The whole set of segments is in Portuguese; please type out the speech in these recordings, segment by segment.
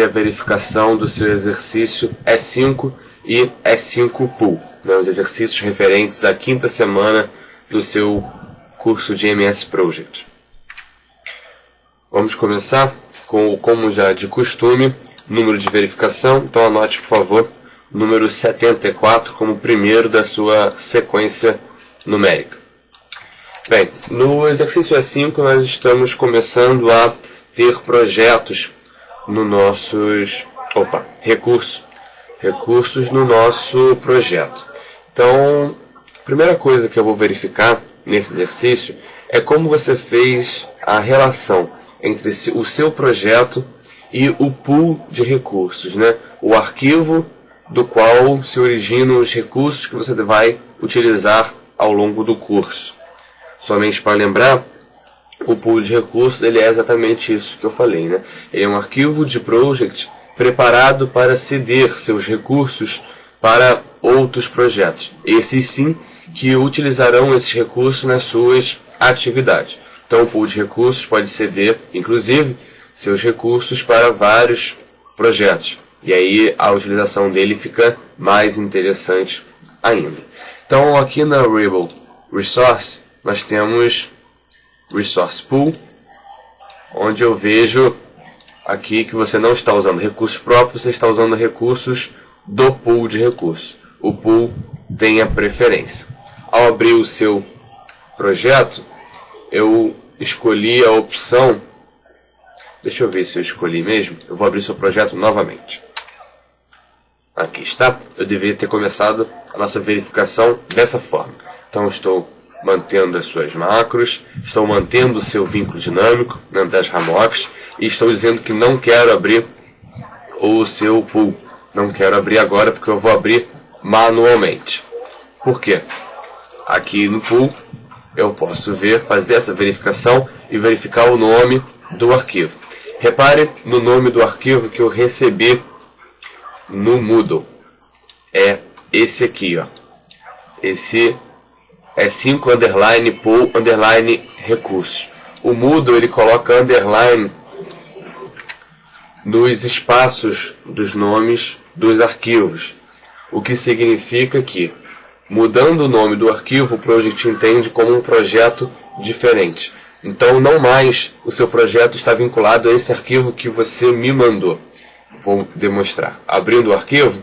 a verificação do seu exercício E5 e E5 Pool, né, os exercícios referentes à quinta semana do seu curso de MS Project. Vamos começar com, como já de costume, número de verificação. Então anote, por favor, número 74 como primeiro da sua sequência numérica. Bem, no exercício E5 nós estamos começando a ter projetos no nossos recursos no nosso projeto. Então, a primeira coisa que eu vou verificar nesse exercício é como você fez a relação entre o seu projeto e o pool de recursos, né? O arquivo do qual se originam os recursos que você vai utilizar ao longo do curso. Somente para lembrar, o pool de recursos ele é exatamente isso que eu falei, né? Ele é um arquivo de project preparado para ceder seus recursos para outros projetos. Esses sim que utilizarão esses recursos nas suas atividades. Então o pool de recursos pode ceder, inclusive, seus recursos para vários projetos. E aí a utilização dele fica mais interessante ainda. Então aqui na Variable Resource nós temos Resource Pool, onde eu vejo aqui que você não está usando recursos próprios, você está usando recursos do pool de recursos. O pool tem a preferência. Ao abrir o seu projeto, eu escolhi a opção... Deixa eu ver se eu escolhi mesmo. Eu vou abrir seu projeto novamente. Aqui está. Eu deveria ter começado a nossa verificação dessa forma. Então, estou mantendo as suas macros, estou mantendo o seu vínculo dinâmico, né, das ramocs, e estou dizendo que não quero abrir o seu pool. Não quero abrir agora porque eu vou abrir manualmente. Por quê? Aqui no pool eu posso fazer essa verificação e verificar o nome do arquivo. Repare no nome do arquivo que eu recebi no Moodle. É esse aqui, ó. Esse é 5 underline pool underline recursos. O Moodle ele coloca underline nos espaços dos nomes dos arquivos, o que significa que, mudando o nome do arquivo, o Project entende como um projeto diferente. Então, não mais o seu projeto está vinculado a esse arquivo que você me mandou. Vou demonstrar. Abrindo o arquivo,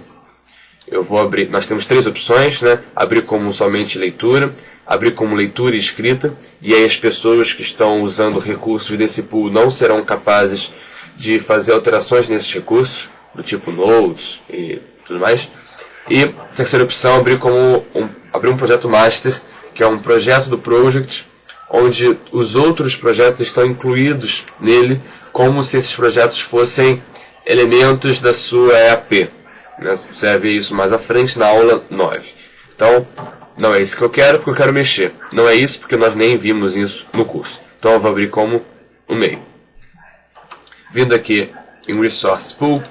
eu vou abrir. Nós temos três opções, né? Abrir como somente leitura, abrir como leitura e escrita, e aí as pessoas que estão usando recursos desse pool não serão capazes de fazer alterações nesses recursos, do tipo notes e tudo mais. E a terceira opção, abrir um projeto master, que é um projeto do project, onde os outros projetos estão incluídos nele, como se esses projetos fossem elementos da sua EAP. Você vai ver isso mais à frente na aula 9. Então, não é isso que eu quero, porque eu quero mexer. Não é isso, porque nós nem vimos isso no curso. Então, eu vou abrir como o meio. Vindo aqui em Resource Pool,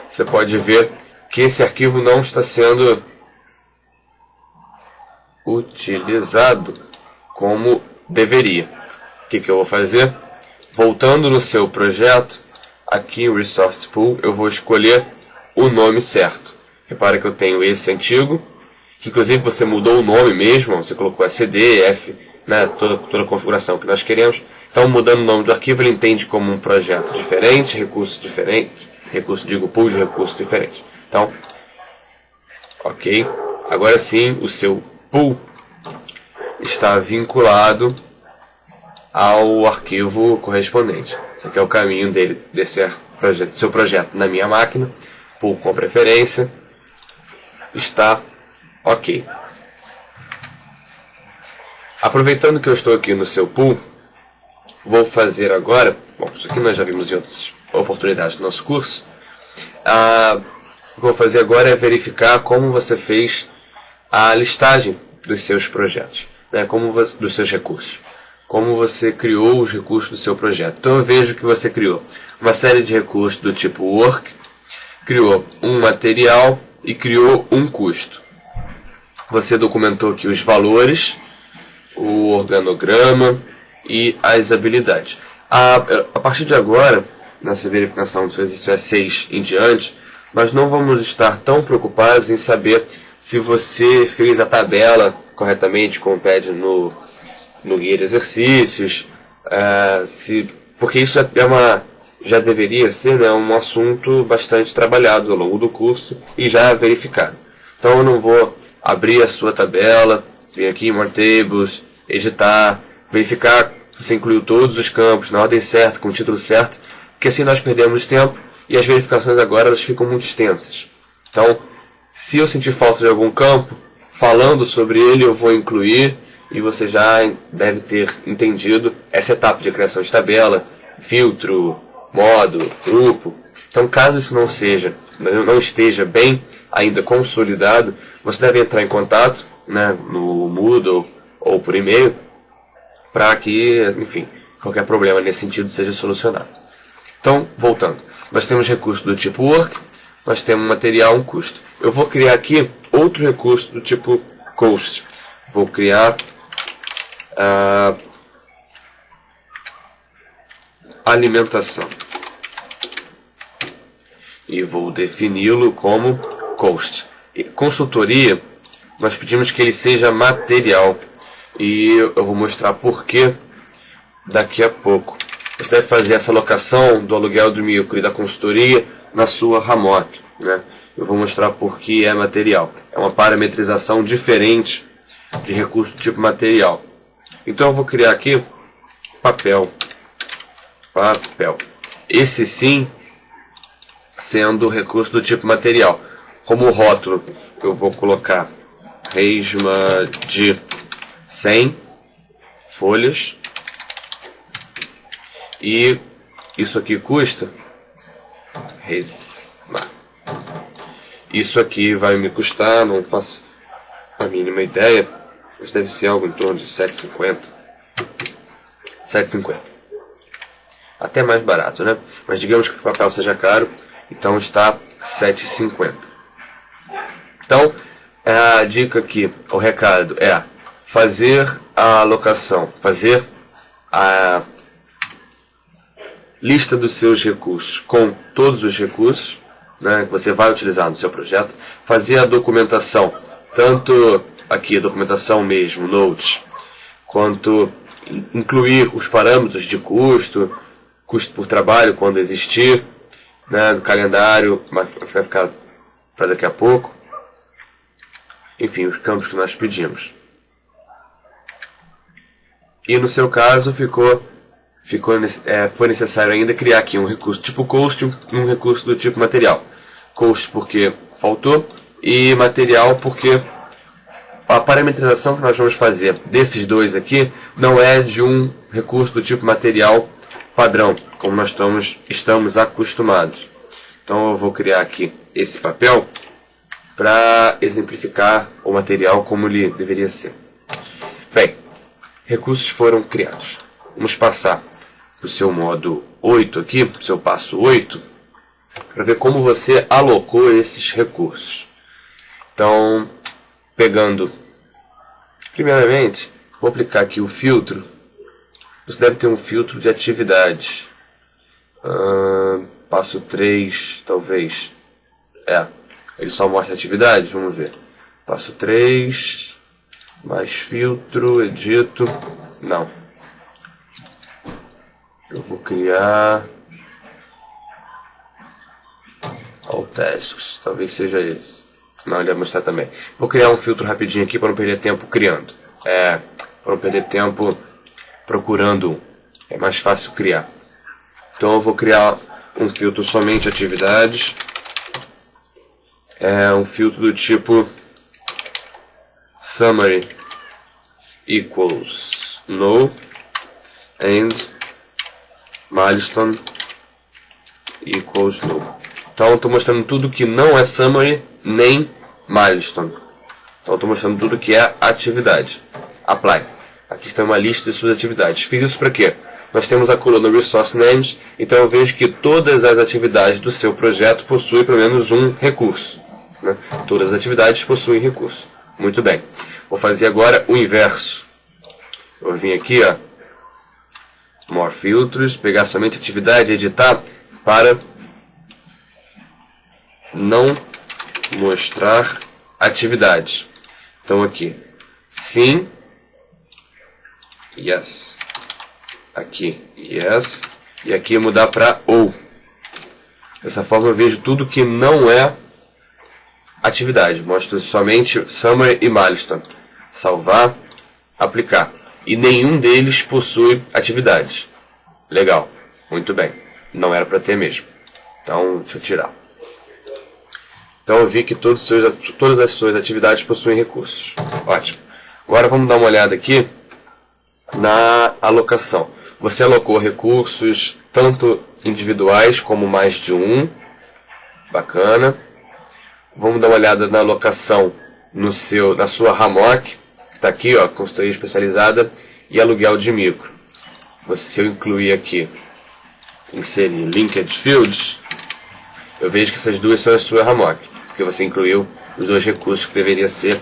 você pode ver que esse arquivo não está sendo utilizado como deveria. O que eu vou fazer? Voltando no seu projeto, aqui em Resource Pool, eu vou escolher o nome certo. Repara que eu tenho esse antigo, que inclusive você mudou o nome mesmo, você colocou SD, F, né, toda a configuração que nós queremos. Então, mudando o nome do arquivo, ele entende como um projeto diferente, pool de recursos diferentes. Então, ok. Agora sim, o seu pool está vinculado ao arquivo correspondente. Esse aqui é o caminho dele, seu projeto na minha máquina. Pool com preferência. Está ok. Aproveitando que eu estou aqui no seu pool, vou fazer agora... Bom, isso aqui nós já vimos em outras oportunidades do nosso curso. O que eu vou fazer agora é verificar como você fez a listagem dos seus projetos, né? Dos seus recursos. Como você criou os recursos do seu projeto. Então eu vejo que você criou uma série de recursos do tipo work, criou um material e criou um custo. Você documentou aqui os valores, o organograma e as habilidades. A partir de agora, nessa verificação do seu exercício é 6 em diante, nós não vamos estar tão preocupados em saber se você fez a tabela corretamente, como pede no guia de exercícios, porque isso já deveria ser, né, um assunto bastante trabalhado ao longo do curso e já verificado. Então eu não vou abrir a sua tabela, vir aqui em More Tables, editar, verificar se você incluiu todos os campos na ordem certa, com o título certo, porque assim nós perdemos tempo e as verificações agora elas ficam muito extensas. Então, se eu sentir falta de algum campo, falando sobre ele eu vou incluir, e você já deve ter entendido essa etapa de criação de tabela, filtro, modo, grupo. Então, caso isso não esteja bem ainda consolidado, você deve entrar em contato, né, no Moodle ou por e-mail, para que, enfim, qualquer problema nesse sentido seja solucionado. Então, voltando, nós temos recurso do tipo Work, nós temos material, um custo. Eu vou criar aqui outro recurso do tipo Cost. Vou criar alimentação. E vou defini-lo como Cost. E consultoria, nós pedimos que ele seja material. E eu vou mostrar por quê daqui a pouco. Você deve fazer essa alocação do aluguel do micro e da consultoria na sua Hammock, né? Eu vou mostrar por que é material. É uma parametrização diferente de recurso do tipo material. Então eu vou criar aqui papel. Esse sim sendo o recurso do tipo material. Como rótulo, eu vou colocar resma de 100 folhas. E isso aqui custa resma. Isso aqui vai me custar, não faço a mínima ideia, mas deve ser algo em torno de 7,50. 7,50. Até mais barato, né? Mas digamos que o papel seja caro, então está 7,50. Então, a dica aqui, o recado é fazer a alocação, fazer a lista dos seus recursos com todos os recursos, né, que você vai utilizar no seu projeto, fazer a documentação, tanto aqui a documentação mesmo, notes, quanto incluir os parâmetros de custo por trabalho quando existir, né, do calendário, mas vai ficar para daqui a pouco. Enfim, os campos que nós pedimos. E no seu caso foi necessário ainda criar aqui um recurso tipo Cost e um recurso do tipo material. Cost porque faltou e material porque a parametrização que nós vamos fazer desses dois aqui não é de um recurso do tipo material padrão, como nós estamos acostumados. Então eu vou criar aqui esse papel para exemplificar o material como ele deveria ser. Bem, recursos foram criados. Vamos passar para o seu modo 8 aqui, para o seu passo 8, para ver como você alocou esses recursos. Então, pegando, primeiramente, vou aplicar aqui o filtro. Você deve ter um filtro de atividades. Passo 3, talvez. Ele só mostra atividades, vamos ver. Passo 3, mais filtro, edito. Não. Eu vou criar All Tasks, talvez seja esse. Não, ele vai mostrar também. Vou criar um filtro rapidinho aqui para não perder tempo criando. Para não perder tempo procurando. É mais fácil criar. Então eu vou criar um filtro somente atividades. Um filtro do tipo Summary equals No and Milestone equals No. Então eu estou mostrando tudo que não é Summary nem Milestone. Então eu estou mostrando tudo que é atividade. Apply. Aqui está uma lista de suas atividades. Fiz isso para quê? Nós temos a coluna Resource Names, então eu vejo que todas as atividades do seu projeto possuem pelo menos um recurso, né? Todas as atividades possuem recurso. Muito bem. Vou fazer agora o inverso. Eu vim aqui, More Filtros, pegar somente atividade, editar, para não mostrar atividades. Então aqui, sim, yes. Aqui, yes. E aqui mudar para ou. Dessa forma eu vejo tudo que não é atividade. Mostro somente summary e milestone. Salvar, aplicar. E nenhum deles possui atividades. Legal, muito bem. Não era para ter mesmo. Então, deixa eu tirar. Então eu vi que todas as suas atividades possuem recursos. Ótimo. Agora vamos dar uma olhada aqui na alocação. Você alocou recursos tanto individuais como mais de um. Bacana. Vamos dar uma olhada na alocação na sua Hammock. Que está aqui, ó, consultoria especializada e aluguel de micro. Se eu incluir aqui, inserir linked fields, eu vejo que essas duas são a sua Hammock. Porque você incluiu os dois recursos que deveriam ser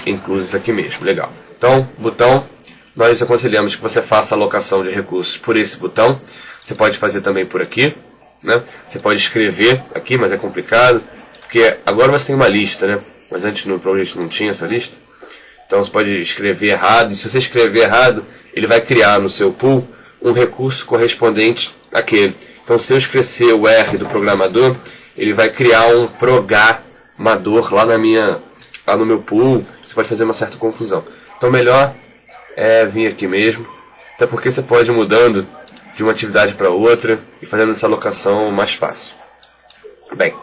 inclusos aqui mesmo. Legal. Então, botão, nós aconselhamos que você faça a alocação de recursos por esse botão. Você pode fazer também por aqui, né? Você pode escrever aqui, mas é complicado, porque agora você tem uma lista, né? Mas antes no projeto não tinha essa lista. Então você pode escrever errado, e se você escrever errado, ele vai criar no seu pool um recurso correspondente àquele. Então se eu esquecer o R do programador, ele vai criar um programador lá no meu pool. Você pode fazer uma certa confusão. Então melhor é vir aqui mesmo, até porque você pode ir mudando de uma atividade para outra e fazendo essa alocação mais fácil. Bem,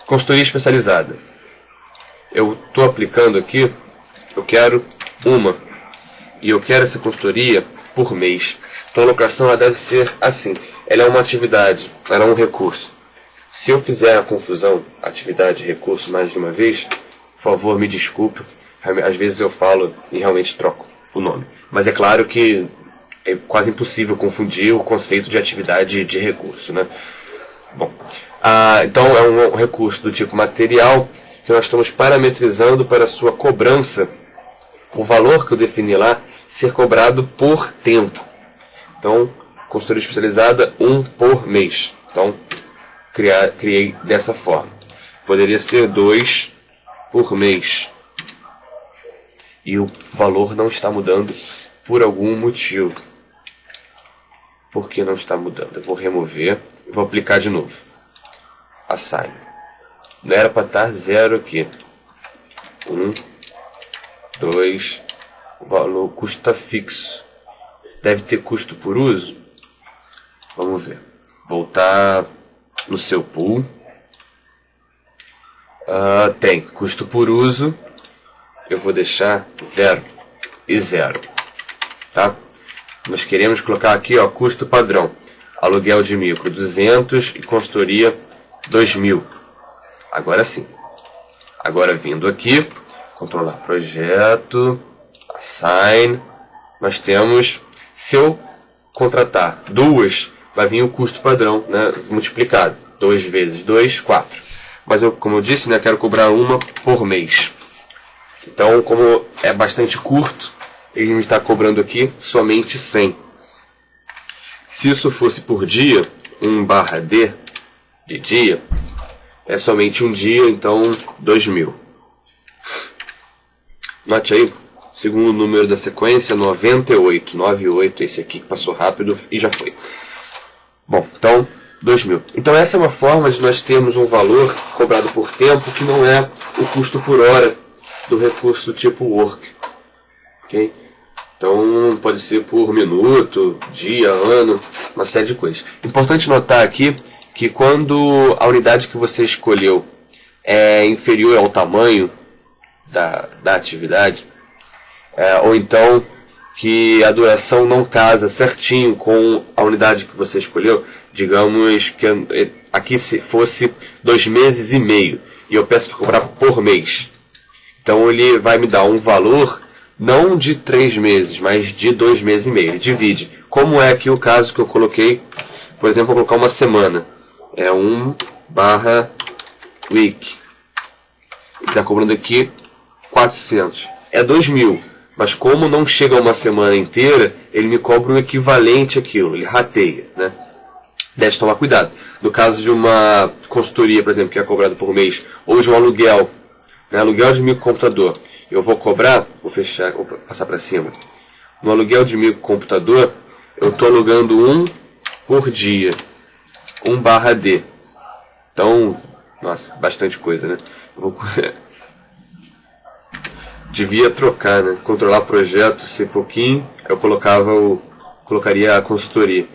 consultoria especializada. Eu estou aplicando aqui, eu quero uma, e eu quero essa consultoria por mês. Então a alocação ela deve ser assim, ela é uma atividade, ela é um recurso. Se eu fizer a confusão, atividade e recurso mais de uma vez, por favor me desculpe, às vezes eu falo e realmente troco o nome. Mas é claro que é quase impossível confundir o conceito de atividade e de recurso, né? Bom, então é um recurso do tipo material que nós estamos parametrizando para sua cobrança, o valor que eu defini lá ser cobrado por tempo. Então, consultoria especializada, 1 por mês. Então, criei dessa forma. Poderia ser 2 por mês. E o valor não está mudando por algum motivo. Por que não está mudando? Eu vou remover e vou aplicar de novo. Assign. Não era para estar 0 aqui. 1, 2, o valor, o custo está fixo. Deve ter custo por uso? Vamos ver. Voltar no seu pool. Tem custo por uso. Eu vou deixar 0 e 0. Tá? Nós queremos colocar aqui, ó, custo padrão. Aluguel de micro 200 e consultoria 2.000. Agora sim. Agora vindo aqui, controlar projeto, assign. Nós temos, se eu contratar duas, vai vir o custo padrão, né, multiplicado. 2 vezes 2, 4. Mas eu, como eu disse, né, quero cobrar uma por mês. Então, como é bastante curto, ele me está cobrando aqui somente 100. Se isso fosse por dia, 1/D de dia, é somente um dia, então 2.000. Note aí, segundo número da sequência, 98. 98, esse aqui que passou rápido e já foi. Bom, então 2.000. Então essa é uma forma de nós termos um valor cobrado por tempo que não é o custo por hora do recurso do tipo work. Ok? Então pode ser por minuto, dia, ano, uma série de coisas. Importante notar aqui que quando a unidade que você escolheu é inferior ao tamanho da atividade, ou então que a duração não casa certinho com a unidade que você escolheu, digamos que aqui se fosse 2 meses e meio, e eu peço para cobrar por mês. Então ele vai me dar um valor não de 3 meses, mas de 2 meses e meio. Ele divide. Como é aqui o caso que eu coloquei, por exemplo, vou colocar uma semana. É 1/week. Ele está cobrando aqui 400. É 2.000. Mas como não chega a uma semana inteira, ele me cobra o equivalente àquilo. Ele rateia, né? deve tomar cuidado. No caso de uma consultoria, por exemplo, que é cobrado por mês, ou de um aluguel, né, aluguel de microcomputador, eu vou cobrar, vou fechar, vou passar para cima. No aluguel de microcomputador, eu estou alugando um por dia, 1/D. Então, nossa, bastante coisa, né? Devia trocar, né? Controlar projeto, ser pouquinho, eu colocaria a consultoria.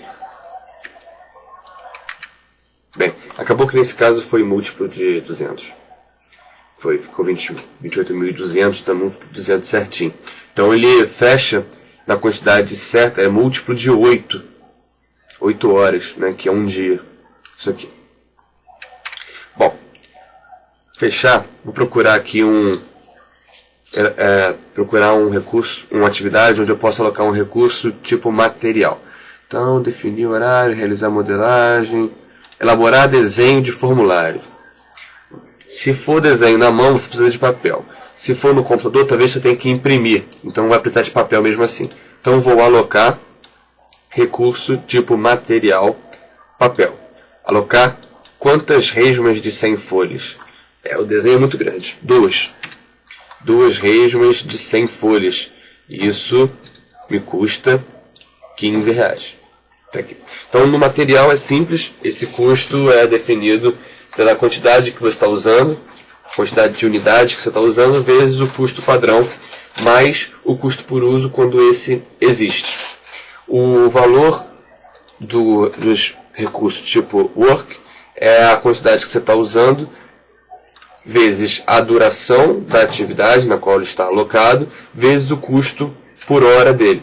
Bem, acabou que nesse caso foi múltiplo de 200. Ficou 28.200, dá múltiplo de 200 certinho. Então ele fecha na quantidade certa, é múltiplo de 8. 8 horas, né? Que é um dia. Isso aqui. Bom, fechar, vou procurar aqui procurar um recurso, uma atividade onde eu possa alocar um recurso tipo material. Então, definir horário, realizar modelagem, elaborar desenho de formulário. Se for desenho na mão, você precisa de papel. Se for no computador, talvez você tenha que imprimir. Então vai precisar de papel mesmo assim. Então vou alocar recurso tipo material, papel. Alocar quantas resmas de 100 folhas? O desenho é muito grande. 2 resmas de 100 folhas. Isso me custa R$15. Tá aqui. Então no material é simples. Esse custo é definido pela quantidade que você está usando, quantidade de unidades que você está usando, vezes o custo padrão, mais o custo por uso quando esse existe. O valor dos recursos tipo work é a quantidade que você está usando, vezes a duração da atividade na qual ele está alocado, vezes o custo por hora dele.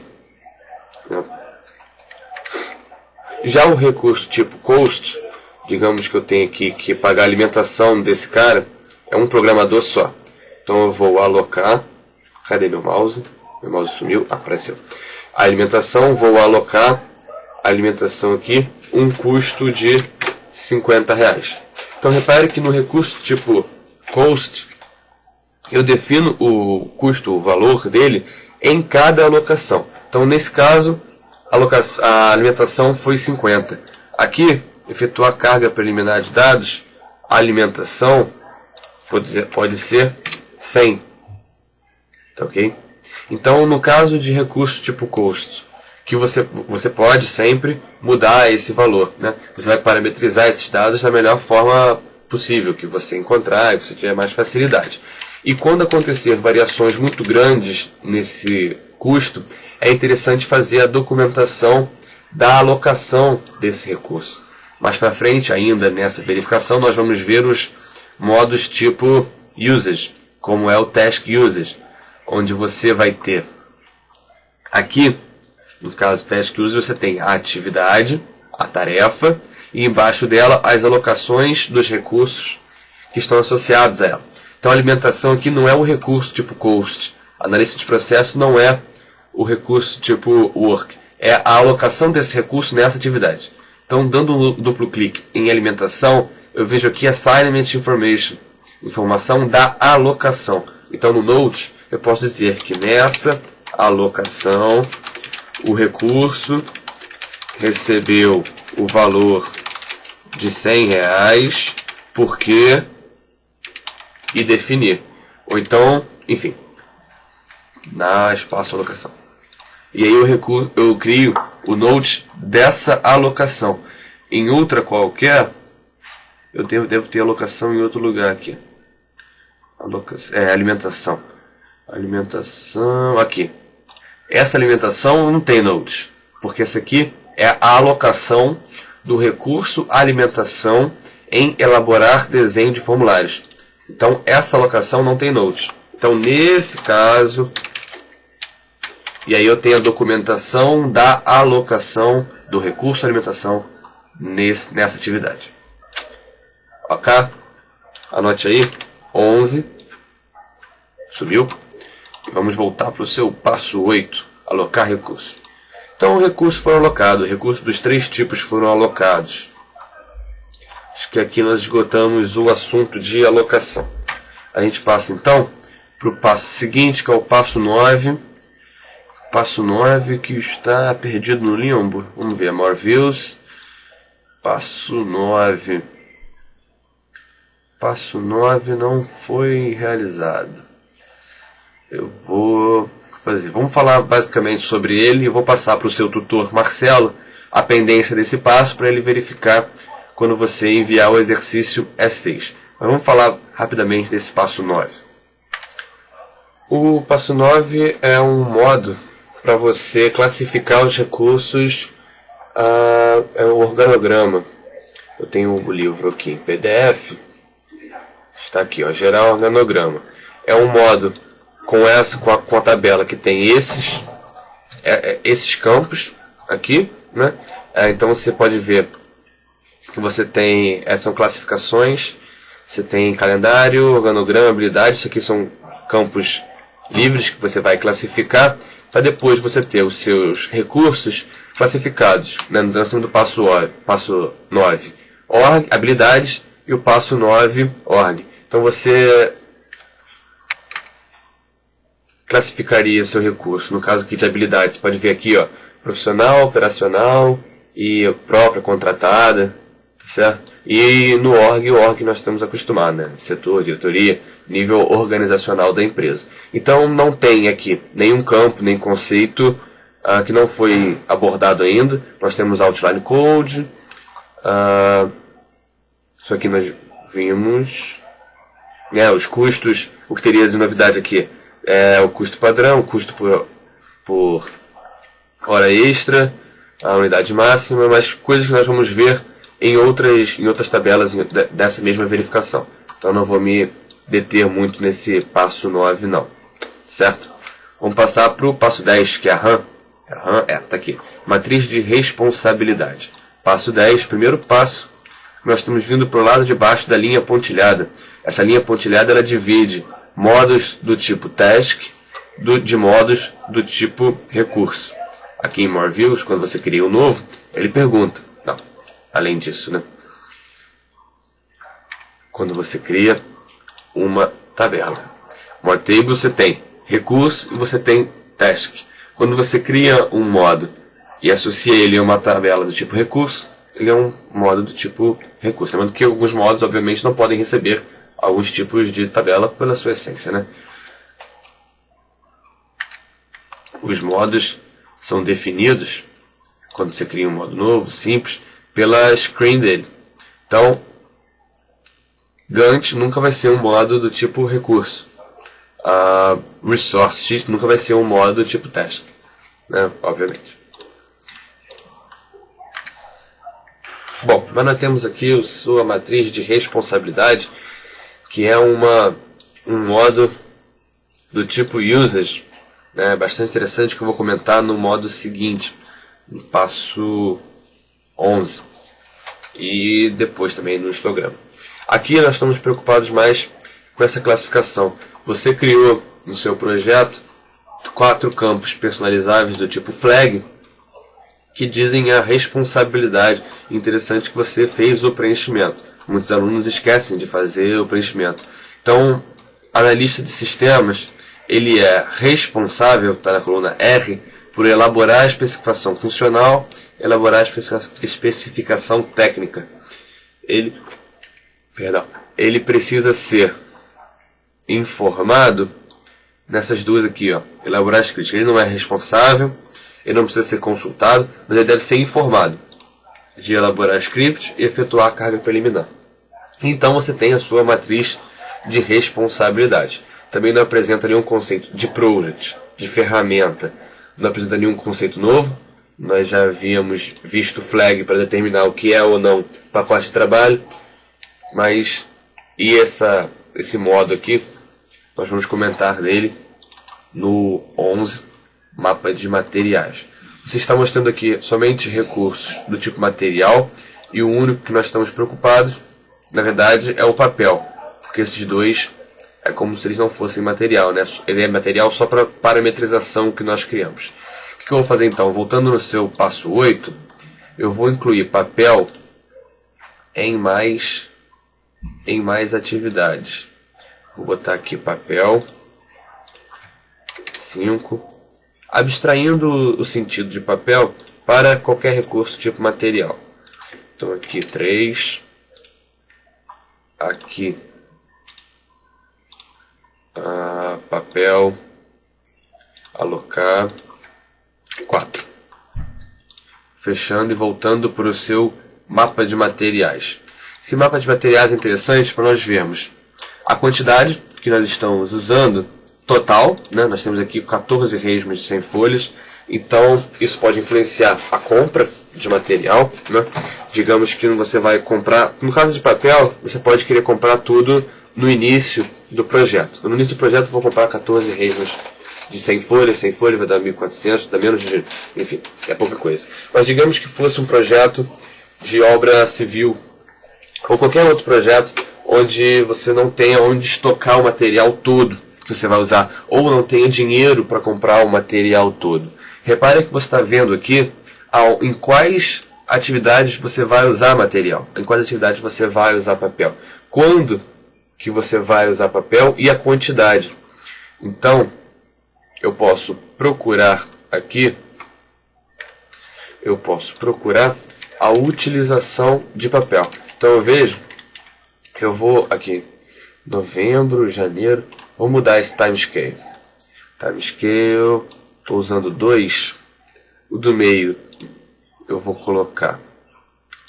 Já o recurso tipo cost, digamos que eu tenho aqui que pagar a alimentação desse cara, é um programador só. Então eu vou alocar, cadê meu mouse? Meu mouse sumiu, apareceu. A alimentação, vou alocar a alimentação aqui, um custo de R$50. Então repare que no recurso tipo cost, eu defino o custo, o valor dele em cada alocação. Então nesse caso, a alimentação foi 50. Aqui, efetuar a carga preliminar de dados, a alimentação pode ser 100. Tá ok? Então, no caso de recurso tipo cost, que você pode sempre mudar esse valor, né? Você vai parametrizar esses dados da melhor forma possível, que você encontrar e você tiver mais facilidade. E quando acontecer variações muito grandes nesse custo, é interessante fazer a documentação da alocação desse recurso. Mais para frente, ainda nessa verificação, nós vamos ver os modos tipo usage, como é o task usage, onde você vai ter aqui, no caso task usage, você tem a atividade, a tarefa, e embaixo dela as alocações dos recursos que estão associados a ela. Então a alimentação aqui não é o recurso tipo cost, analista de processo não é o recurso tipo work, é a alocação desse recurso nessa atividade. Então, dando um duplo clique em alimentação, eu vejo aqui assignment information, informação da alocação. Então, no Notes, eu posso dizer que nessa alocação, o recurso recebeu o valor de R$100, porque, e definir. Ou então, enfim, na espaço alocação. E aí eu crio o Note dessa alocação. Em outra qualquer, eu devo ter alocação em outro lugar aqui. Alimentação. Alimentação, aqui. Essa alimentação não tem Note, porque essa aqui é a alocação do recurso alimentação em elaborar desenho de formulários. Então, essa alocação não tem Note. Então, nesse caso, e aí eu tenho a documentação da alocação do recurso alimentação nessa atividade. Ok? Anote aí, 11. Subiu. E vamos voltar para o seu passo 8, alocar recurso. Então, recursos foram alocados, recursos dos 3 tipos foram alocados. Acho que aqui nós esgotamos o assunto de alocação. A gente passa então para o passo seguinte, que é o passo 9. Passo 9 que está perdido no limbo. Vamos ver, more views. Passo 9. Passo 9 não foi realizado. Eu vou fazer. Vamos falar basicamente sobre ele e eu vou passar para o seu tutor Marcelo a pendência desse passo para ele verificar quando você enviar o exercício E6. Mas vamos falar rapidamente desse passo 9. O passo 9 é um modo para você classificar os recursos, é o organograma. Eu tenho o livro aqui em PDF, está aqui, ó, gerar organograma. É um modo com a tabela que tem esses campos aqui, né? Então você pode ver que você tem, são classificações, você tem calendário, organograma, habilidade, isso aqui são campos livres que você vai classificar, para depois você ter os seus recursos classificados, né? Nós temos do passo 9, org, habilidades, e o passo 9, org. Então você classificaria seu recurso, no caso aqui de habilidades, pode ver aqui, ó, profissional, operacional e própria, contratada, tá certo? E no org nós estamos acostumados, né? Setor, diretoria, nível organizacional da empresa. Então não tem aqui nenhum campo, nem conceito que não foi abordado ainda. Nós temos outline code, isso aqui nós vimos, os custos. O que teria de novidade aqui é o custo padrão, o custo por hora extra, a unidade máxima, mas coisas que nós vamos ver em outras tabelas dessa mesma verificação. Então não vou me deter muito nesse passo 9 não, certo? Vamos passar para o passo 10, que é a RAM. Tá aqui. Matriz de responsabilidade. Passo 10, primeiro passo, nós estamos vindo para o lado de baixo da linha pontilhada. Essa linha pontilhada ela divide modos do tipo task de modos do tipo recurso. Aqui em More Views, quando você cria um novo, ele pergunta. Não, além disso, né? Quando você cria uma tabela. More Table você tem recurso e você tem task. Quando você cria um modo e associa ele a uma tabela do tipo recurso, ele é um modo do tipo recurso. Lembrando que alguns modos, obviamente, não podem receber alguns tipos de tabela pela sua essência, né? Os modos são definidos, quando você cria um modo novo, simples, pela screen dele. Então, Gantt nunca vai ser um modo do tipo recurso. Resource Sheet nunca vai ser um modo do tipo task, né? Obviamente. Bom, mas nós temos aqui a sua matriz de responsabilidade, que é um modo do tipo usage, né? Bastante interessante, que eu vou comentar no modo seguinte, no passo 11, e depois também no histograma. Aqui nós estamos preocupados mais com essa classificação. Você criou no seu projeto 4 campos personalizáveis do tipo flag, que dizem a responsabilidade. Interessante que você fez o preenchimento. Muitos alunos esquecem de fazer o preenchimento. Então, analista de sistemas, ele é responsável, está na coluna R, por elaborar a especificação funcional, elaborar a especificação técnica. Ele precisa ser informado nessas duas aqui, ó. Elaborar as críticas. Ele não é responsável, ele não precisa ser consultado, mas ele deve ser informado de elaborar script e efetuar a carga preliminar. Então você tem a sua matriz de responsabilidade. Também não apresenta nenhum conceito de project, de ferramenta, não apresenta nenhum conceito novo. Nós já havíamos visto flag para determinar o que é ou não pacote de trabalho, mas esse modo aqui, nós vamos comentar dele no 11, mapa de materiais. Você está mostrando aqui somente recursos do tipo material, e o único que nós estamos preocupados, na verdade, é o papel, porque esses dois é como se eles não fossem material, né? Ele é material só para parametrização que nós criamos. O que eu vou fazer então? Voltando no seu passo 8, eu vou incluir papel em mais atividades. Vou botar aqui papel 5, abstraindo o sentido de papel para qualquer recurso tipo material. Então aqui 3. Aqui papel, alocar 4. Fechando e voltando para o seu mapa de materiais. Esse mapa de materiais é interessante para nós vermos a quantidade que nós estamos usando total, né? Nós temos aqui 14 resmas de 100 folhas, então isso pode influenciar a compra de material, né? Digamos que você vai comprar, no caso de papel, você pode querer comprar tudo no início do projeto. No início do projeto eu vou comprar 14 resmas de 100 folhas vai dar 1.400, dá menos de... enfim, é pouca coisa. Mas digamos que fosse um projeto de obra civil, ou qualquer outro projeto, onde você não tenha onde estocar o material todo que você vai usar, ou não tenha dinheiro para comprar o material todo. Repare que você está vendo aqui em quais atividades você vai usar material, em quais atividades você vai usar papel, quando que você vai usar papel e a quantidade. Então, eu posso procurar aqui, a utilização de papel. Então eu vejo, eu vou aqui, novembro, janeiro, vou mudar esse timescale. Timescale, estou usando 2, o do meio eu vou colocar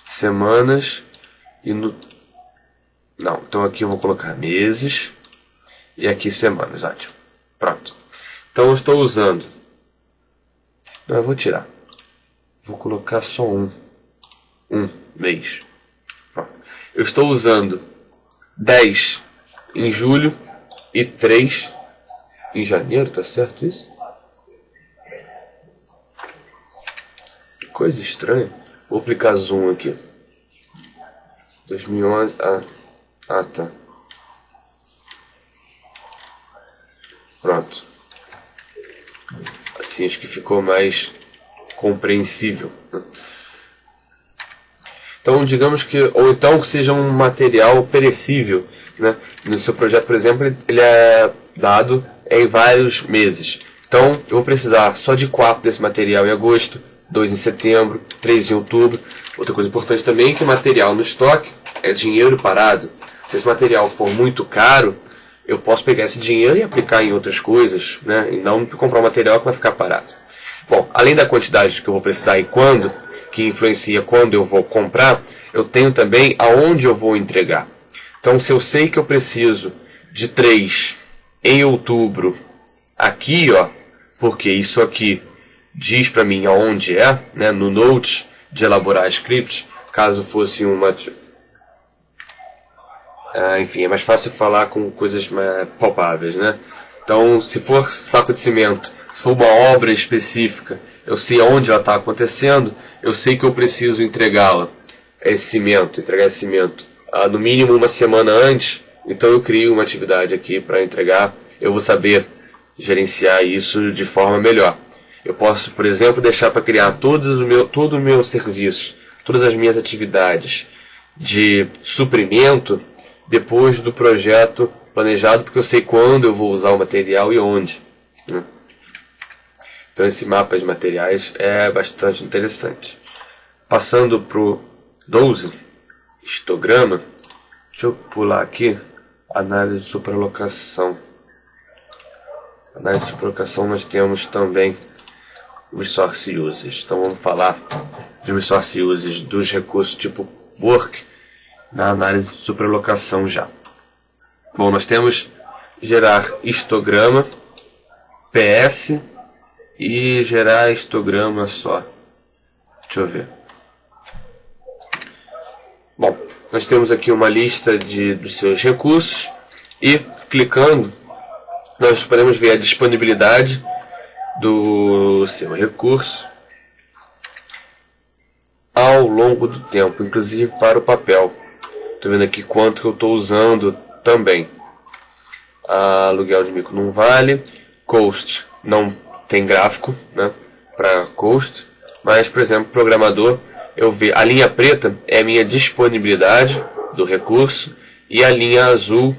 semanas e no... não, então aqui eu vou colocar meses e aqui semanas, ótimo. Pronto. Então eu estou usando, não, eu vou tirar, vou colocar só um mês. Pronto. Eu estou usando 10 em julho e 3 em janeiro, tá certo isso? Que coisa estranha. Vou aplicar zoom aqui. 2011, tá. Pronto. Assim acho que ficou mais compreensível. Então, digamos que, ou então que seja um material perecível, né? No seu projeto, por exemplo, ele é dado em vários meses. Então, eu vou precisar só de 4 desse material em agosto, 2 em setembro, 3 em outubro. Outra coisa importante também é que material no estoque é dinheiro parado. Se esse material for muito caro, eu posso pegar esse dinheiro e aplicar em outras coisas, né? E não comprar um material que vai ficar parado. Bom, além da quantidade que eu vou precisar e quando, que influencia quando eu vou comprar, eu tenho também aonde eu vou entregar. Então, se eu sei que eu preciso de 3 em outubro, aqui, ó, porque isso aqui diz para mim aonde é, né, no Note de elaborar scripts, caso fosse uma... enfim, é mais fácil falar com coisas mais palpáveis, né? Então, se for saco de cimento, se for uma obra específica, eu sei aonde ela está acontecendo, eu sei que eu preciso entregá-la, entregar esse cimento, no mínimo uma semana antes, então eu crio uma atividade aqui para entregar, eu vou saber gerenciar isso de forma melhor. Eu posso, por exemplo, deixar para criar todo o meu serviço, todas as minhas atividades de suprimento, depois do projeto planejado, porque eu sei quando eu vou usar o material e onde, né? Então esse mapa de materiais é bastante interessante. Passando para o 12, histograma, deixa eu pular aqui, análise de superalocação. Análise de superalocação nós temos também resource uses. Então vamos falar de resource uses dos recursos tipo work na análise de superalocação já. Bom, nós temos gerar histograma, PS e gerar histograma só. Deixa eu ver. Bom, nós temos aqui uma lista dos seus recursos e clicando nós podemos ver a disponibilidade do seu recurso ao longo do tempo, inclusive para o papel. Estou vendo aqui quanto que eu estou usando também. Aluguel de micro não vale. Cost não tem gráfico, né, para cost. Mas, por exemplo, programador, eu vejo a linha preta é a minha disponibilidade do recurso e a linha azul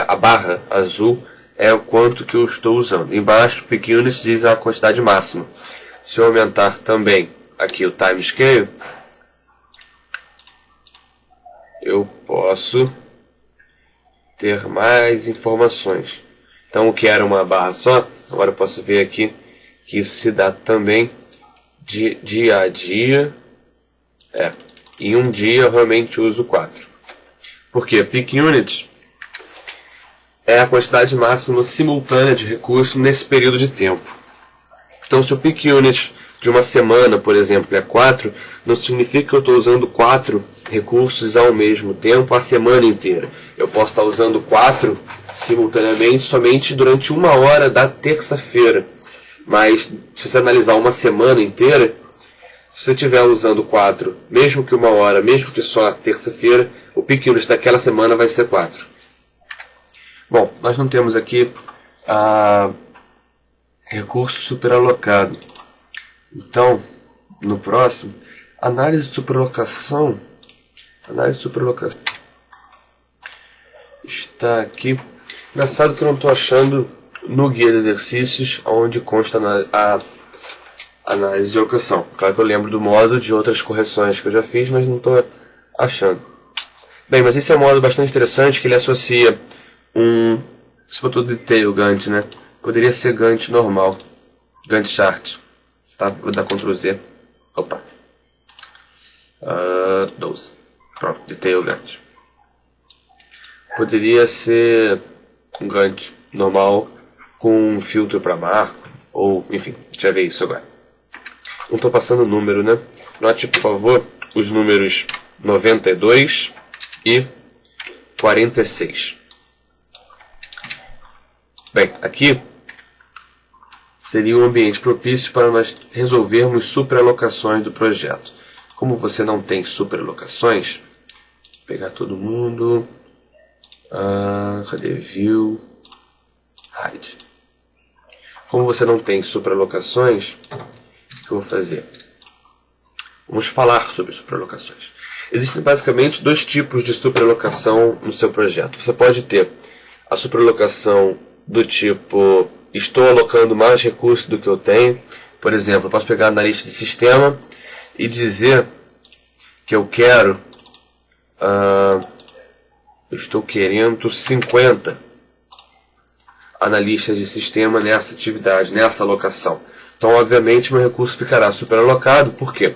a barra azul é o quanto que eu estou usando. Embaixo, peak units diz a quantidade máxima. Se eu aumentar também aqui o timescale, eu posso ter mais informações. Então, o que era uma barra só, agora eu posso ver aqui que isso se dá também de dia a dia. Em um dia eu realmente uso 4. Por quê? Peak Unit é a quantidade máxima simultânea de recurso nesse período de tempo. Então, se o Peak Unit de uma semana, por exemplo, é 4, não significa que eu estou usando 4 recursos ao mesmo tempo a semana inteira. Eu posso estar usando 4 simultaneamente somente durante 1 hora da terça-feira. Mas, se você analisar uma semana inteira, se você estiver usando 4, mesmo que 1 hora, mesmo que só terça-feira, o Peak Unit daquela semana vai ser 4. Bom, nós não temos aqui recurso superalocado. Então, no próximo, análise de superalocação. Análise de superalocação. Está aqui. Engraçado que eu não estou achando no guia de exercícios onde consta a análise de alocação. Claro que eu lembro do modo de outras correções que eu já fiz, mas não estou achando. Bem, mas esse é um modo bastante interessante que ele associa sobretudo detail Gantt, né? Poderia ser Gantt normal, Gantt chart. Tá? Vou dar Ctrl Z. Opa. 12. Pronto, detail Gantt. Poderia ser um Gantt normal com um filtro para marco, ou enfim, já ver isso agora. Não estou passando o número, né? Note, por favor, os números 92 e 46. Bem, aqui seria um ambiente propício para nós resolvermos superalocações do projeto. Como você não tem superalocações, vou pegar todo mundo. Cadê View? Hide. Como você não tem superalocações, o que eu vou fazer? Vamos falar sobre superalocações. Existem basicamente 2 tipos de superalocação no seu projeto. Você pode ter a superalocação do tipo, estou alocando mais recursos do que eu tenho. Por exemplo, eu posso pegar na lista de sistema e dizer que eu quero, eu estou querendo 50 analistas de sistema nessa atividade, nessa alocação. Então, obviamente, meu recurso ficará superalocado. Por quê?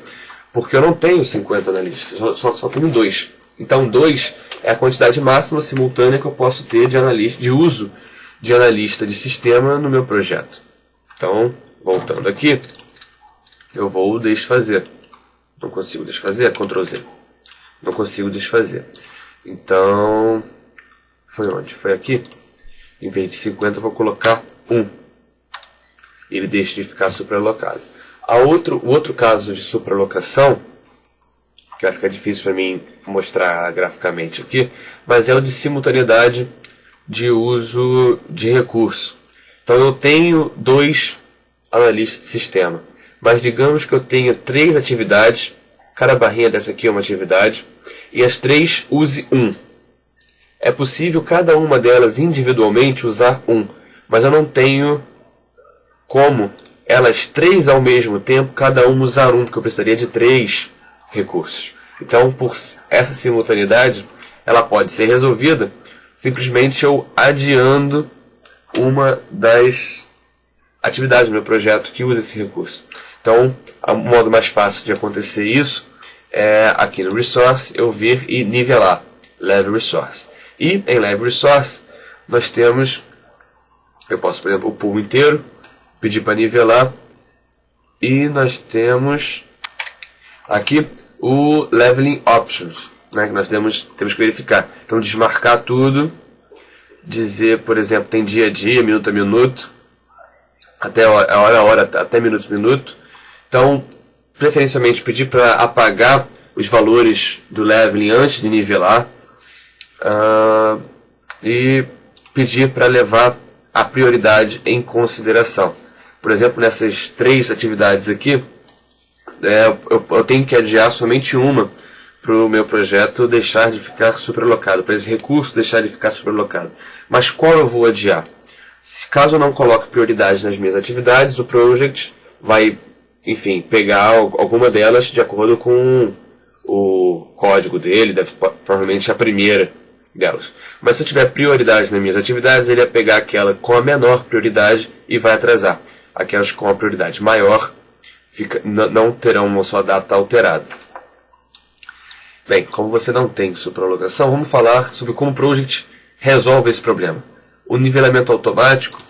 Porque eu não tenho 50 analistas, só tenho 2. Então, 2 é a quantidade máxima simultânea que eu posso ter de uso de analista de sistema no meu projeto. Então, voltando aqui, eu vou desfazer. Não consigo desfazer? Ctrl Z. Não consigo desfazer. Então, foi onde? Foi aqui. Em vez de 50, eu vou colocar 1. Ele deixa de ficar superalocado. O outro caso de superalocação, que vai ficar difícil para mim mostrar graficamente aqui, mas é o de simultaneidade de uso de recurso. Então eu tenho 2 analistas de sistema, mas digamos que eu tenha 3 atividades, cada barrinha dessa aqui é uma atividade, e as 3 use 1. É possível cada uma delas individualmente usar 1, mas eu não tenho como elas 3 ao mesmo tempo, cada uma usar 1, porque eu precisaria de 3 recursos. Então, por essa simultaneidade, ela pode ser resolvida simplesmente eu adiando uma das atividades do meu projeto que usa esse recurso. Então, o modo mais fácil de acontecer isso é aqui no Resource eu vir e nivelar Level Resource. E em Level Resource nós temos, eu posso, por exemplo, o pool inteiro, pedir para nivelar, e nós temos aqui o Leveling Options, né, que nós temos que verificar. Então, desmarcar tudo, dizer, por exemplo, tem dia a dia, minuto a minuto, até hora a hora, até minuto a minuto. Então, preferencialmente pedir para apagar os valores do leveling antes de nivelar, e pedir para levar a prioridade em consideração. Por exemplo, nessas 3 atividades aqui, eu tenho que adiar somente uma para o meu projeto deixar de ficar superalocado, para esse recurso deixar de ficar superalocado. Mas qual eu vou adiar? Caso eu não coloque prioridade nas minhas atividades, o project vai, enfim, pegar alguma delas de acordo com o código dele, provavelmente a primeira delas. Mas se eu tiver prioridade nas minhas atividades, ele vai pegar aquela com a menor prioridade e vai atrasar. Aquelas com a prioridade maior não terão uma sua data alterada. Bem, como você não tem superalocação, vamos falar sobre como o Project resolve esse problema. O nivelamento automático,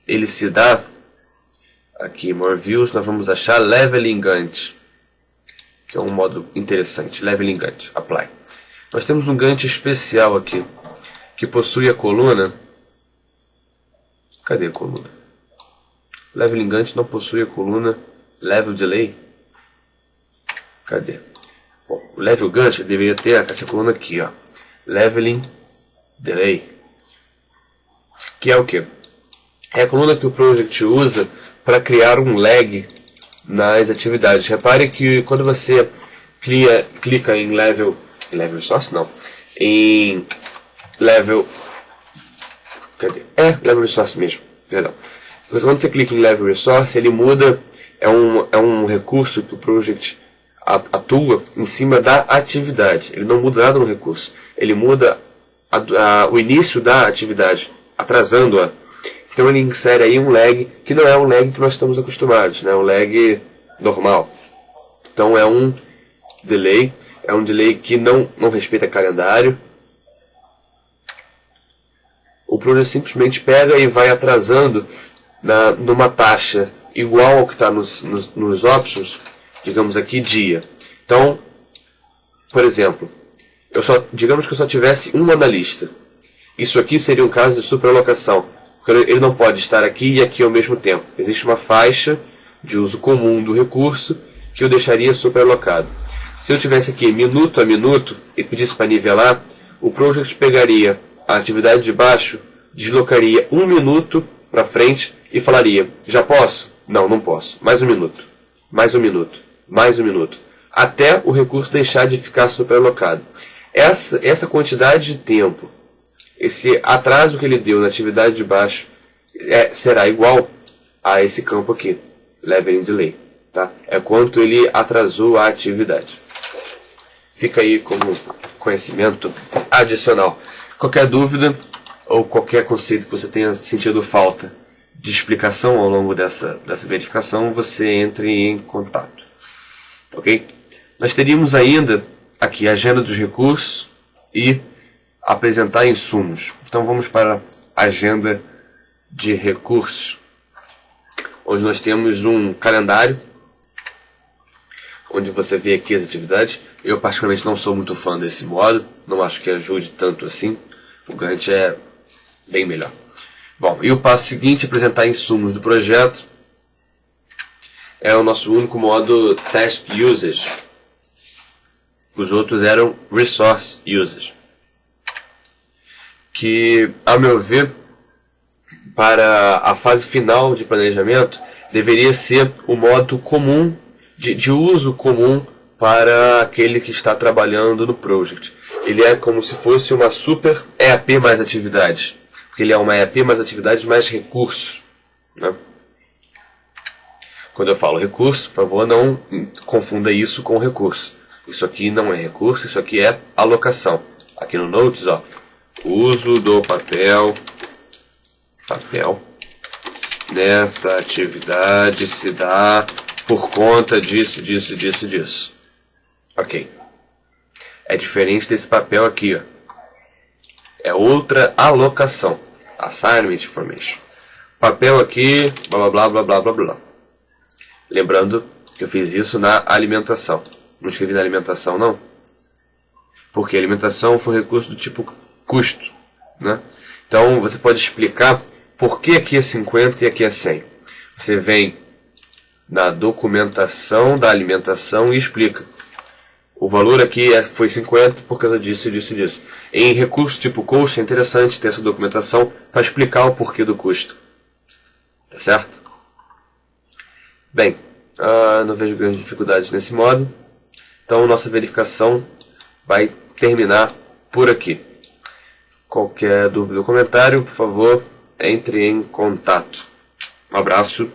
ele se dá, aqui em More Views, nós vamos achar Leveling Gantt, que é um modo interessante, Leveling Gantt, Apply. Nós temos um Gantt especial aqui, que possui a coluna, cadê a coluna? Leveling Gantt não possui a coluna Level Delay, cadê? Bom, o Level Gantt deveria ter essa coluna aqui, ó, Leveling Delay, que é o que? É a coluna que o Project usa para criar um lag nas atividades. Repare que quando você clica em Level Resource, não, em Level, cadê? Level Resource mesmo, perdão. Quando você clica em Level Resource, ele muda, é um recurso que o Project atua em cima da atividade. Ele não muda nada no recurso, ele muda o início da atividade, atrasando-a. Então ele insere aí um lag, que não é um lag que nós estamos acostumados, né? Um lag normal. Então é um delay que não respeita calendário. O Project simplesmente pega e vai atrasando numa taxa igual ao que está nos options, digamos aqui, dia. Então, por exemplo, digamos que eu só tivesse um analista. Isso aqui seria um caso de superalocação, porque ele não pode estar aqui e aqui ao mesmo tempo. Existe uma faixa de uso comum do recurso que eu deixaria superalocado. Se eu tivesse aqui minuto a minuto e pedisse para nivelar, o Project pegaria a atividade de baixo, deslocaria 1 minuto para frente e falaria: já posso? Não, não posso. Mais 1 minuto. Mais 1 minuto. Mais 1 minuto. Até o recurso deixar de ficar superalocado. Essa quantidade de tempo, esse atraso que ele deu na atividade de baixo, será igual a esse campo aqui, Leveling Delay. Tá? É quanto ele atrasou a atividade. Fica aí como conhecimento adicional. Qualquer dúvida ou qualquer conceito que você tenha sentido falta de explicação ao longo dessa verificação, você entre em contato. Ok? Nós teríamos ainda aqui a agenda dos recursos e apresentar insumos. Então vamos para a agenda de recursos, onde nós temos um calendário, onde você vê aqui as atividades. Eu particularmente não sou muito fã desse modo, não acho que ajude tanto assim. O Gantt é bem melhor. Bom, e o passo seguinte, apresentar insumos do projeto, é o nosso único modo Task Usage. Os outros eram Resource Usage, que, a meu ver, para a fase final de planejamento, deveria ser o modo comum, de uso comum para aquele que está trabalhando no Project. Ele é como se fosse uma super EAP mais atividades, porque ele é uma EAP mais atividades mais recursos, né? Quando eu falo recurso, por favor, não confunda isso com recurso. Isso aqui não é recurso, isso aqui é alocação. Aqui no Notes, ó, uso do papel nessa atividade se dá por conta disso. Ok. É diferente desse papel aqui, ó. É outra alocação. Assignment Information. Papel aqui, blá blá blá blá blá blá. Lembrando que eu fiz isso na alimentação. Não escrevi na alimentação, não. Porque a alimentação foi um recurso do tipo custo, né? Então você pode explicar por que aqui é 50 e aqui é 100. Você vem na documentação da alimentação e explica. O valor aqui foi 50 por causa disso. Em recursos tipo cost é interessante ter essa documentação para explicar o porquê do custo. Tá certo? Bem, não vejo grandes dificuldades nesse modo. Então nossa verificação vai terminar por aqui. Qualquer dúvida ou comentário, por favor, entre em contato. Um abraço.